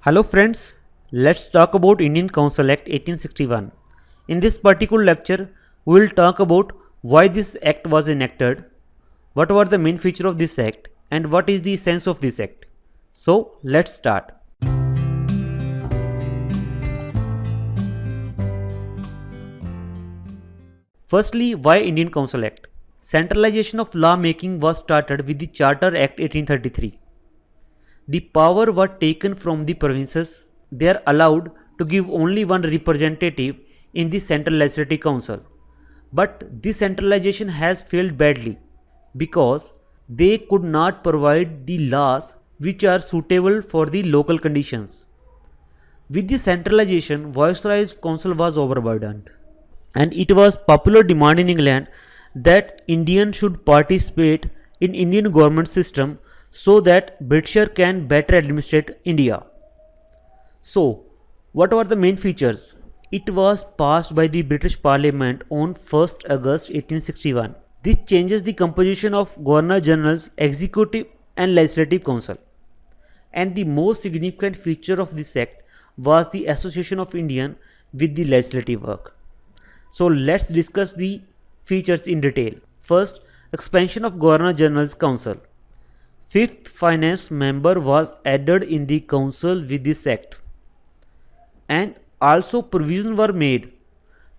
Hello friends, let's talk about Indian Council Act 1861. In this particular lecture, we will talk about why this act was enacted, what were the main features of this act, and what is the essence of this act. So let's start. Firstly, why Indian Council Act? Centralization of law making was started with the Charter Act 1833. The power was taken from the provinces. They are allowed to give only one representative in the Central Legislative Council. But this centralization has failed badly because they could not provide the laws which are suitable for the local conditions. With the centralization, Viceroy's council was overburdened, and it was popular demand in England that Indians should participate in Indian government system so that Britishers can better administrate India. So, what were the main features? It was passed by the British Parliament on 1st August 1861. This changes the composition of Governor General's Executive and Legislative Council. And the most significant feature of this act was the association of Indian with the legislative work. So let's discuss the features in detail. First, expansion of Governor General's Council. Fifth finance member was added in the council with this act, and also provisions were made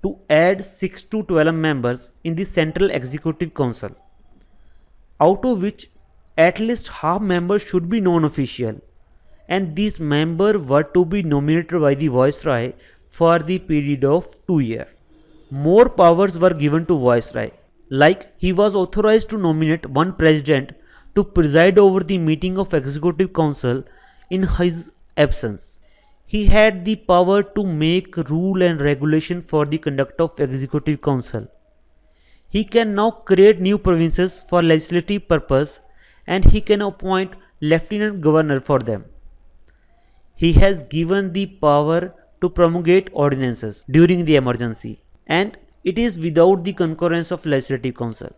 to add 6 to 12 members in the Central Executive Council, out of which at least half members should be non-official, and these members were to be nominated by the Viceroy for the period of 2 years. More powers were given to Viceroy, like he was authorized to nominate one president to preside over the meeting of Executive Council in his absence. He had the power to make rule and regulation for the conduct of Executive Council. He can now create new provinces for legislative purpose, and he can appoint lieutenant governor for them. He has given the power to promulgate ordinances during the emergency, and it is without the concurrence of Legislative Council.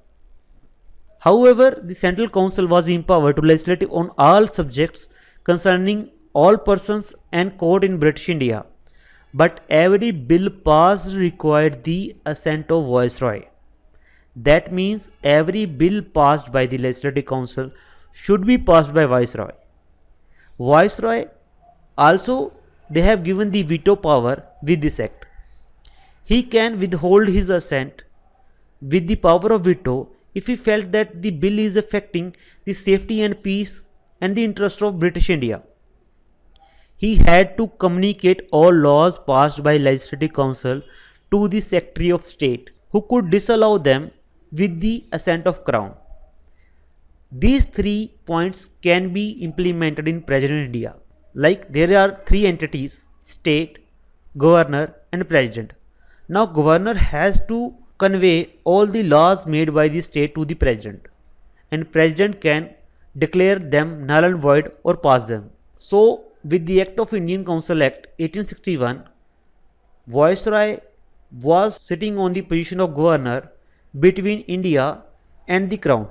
However, the Central Council was empowered to legislate on all subjects concerning all persons and court in British India, but every bill passed required the assent of Viceroy. That means every bill passed by the Legislative Council should be passed by Viceroy. Viceroy also, they have given the veto power with this act. He can withhold his assent with the power of veto if he felt that the bill is affecting the safety and peace and the interest of British India. He had to communicate all laws passed by Legislative Council to the Secretary of State, who could disallow them with the assent of Crown. These 3 points can be implemented in present India. Like there are 3 entities: state, governor and president. Now governor has to convey all the laws made by the state to the president, and president can declare them null and void or pass them. So with the act of Indian Council Act 1861, Viceroy was sitting on the position of governor between India and the crown.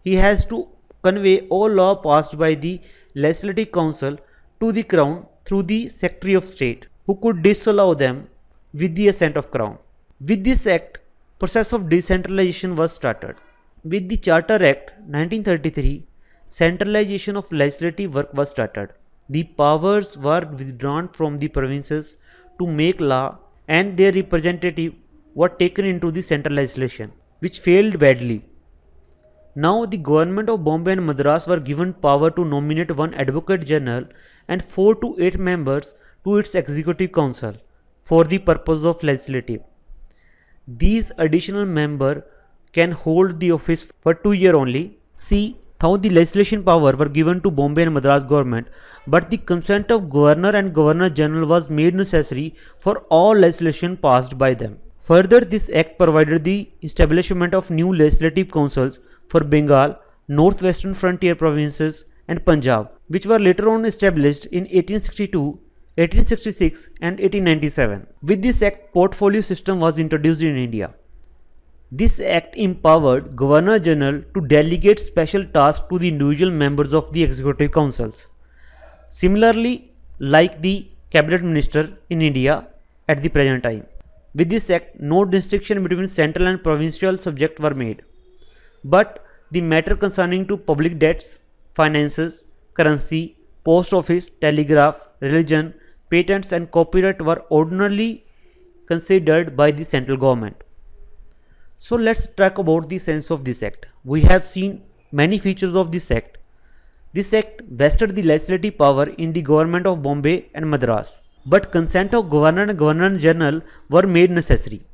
He has to convey all law passed by the Legislative Council to the crown through the Secretary of State, who could disallow them with the assent of crown. With this act, process of decentralization was started. With the Charter Act 1933, centralization of legislative work was started. The powers were withdrawn from the provinces to make law, and their representative were taken into the central legislation, which failed badly. Now the government of Bombay and Madras were given power to nominate one Advocate General and 4 to 8 members to its Executive Council for the purpose of legislative. These additional members can hold the office for 2 years only. See how the legislation power were given to Bombay and Madras government, but the consent of governor and governor general was made necessary for all legislation passed by them. Further, this act provided the establishment of new legislative councils for Bengal, northwestern frontier provinces and Punjab, which were later on established in 1862, 1866 and 1897. With this act, portfolio system was introduced in India. This act empowered Governor General to delegate special tasks to the individual members of the executive councils. Similarly, like the cabinet minister in India at the present time. With this act, no distinction between central and provincial subjects were made, but the matter concerning to public debts, finances, currency, post office, telegraph, religion, patents and copyright were ordinarily considered by the central government. So let's talk about the sense of this act. We have seen many features of this act. This act vested the legislative power in the government of Bombay and Madras, but consent of governor and governor general were made necessary.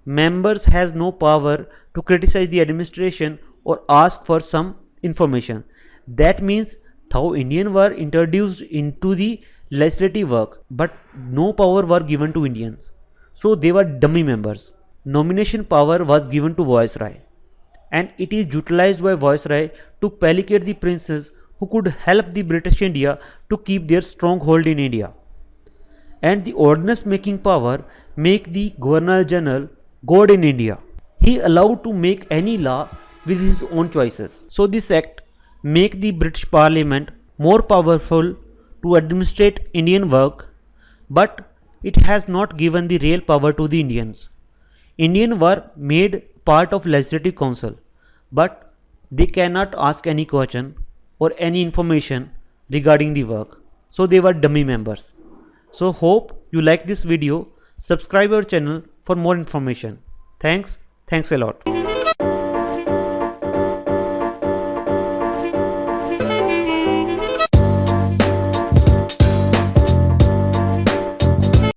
Members has no power to criticize the administration or ask for some information. That means though Indians were introduced into the legislative work, but no power were given to Indians. So they were dummy members. Nomination power was given to Viceroy, and it is utilized by Viceroy to palliate the princes who could help the British India to keep their stronghold in India. And the ordinance making power make the Governor General God in India. He allowed to make any law with his own choices. So this act make the British Parliament more powerful to administrate Indian work, but it has not given the real power to the Indians. Indians were made part of Legislative Council, but they cannot ask any question or any information regarding the work. So they were dummy members. So hope you like this video. Subscribe our channel for more information. Thanks a lot.